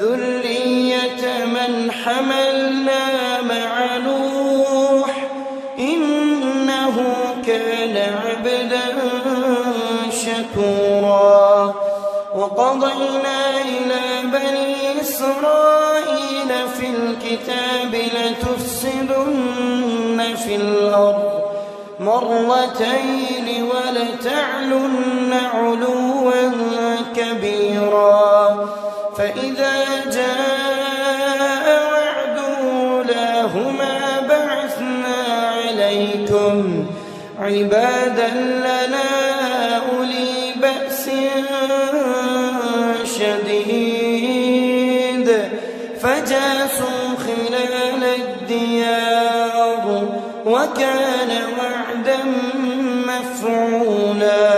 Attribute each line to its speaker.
Speaker 1: ذرية من حملنا مع نوح إنه كان عبدا شكورا وقضينا إلى بني إسرائيل في الكتاب لتفسدن في الأرض مرتين ولتعلن علوا كبيرا فإذا جاء وعد أولاهما بعثنا عليكم عبادا لنا أولي بأس شديد فجاسوا خلال الديار وكان وعدا مفعولا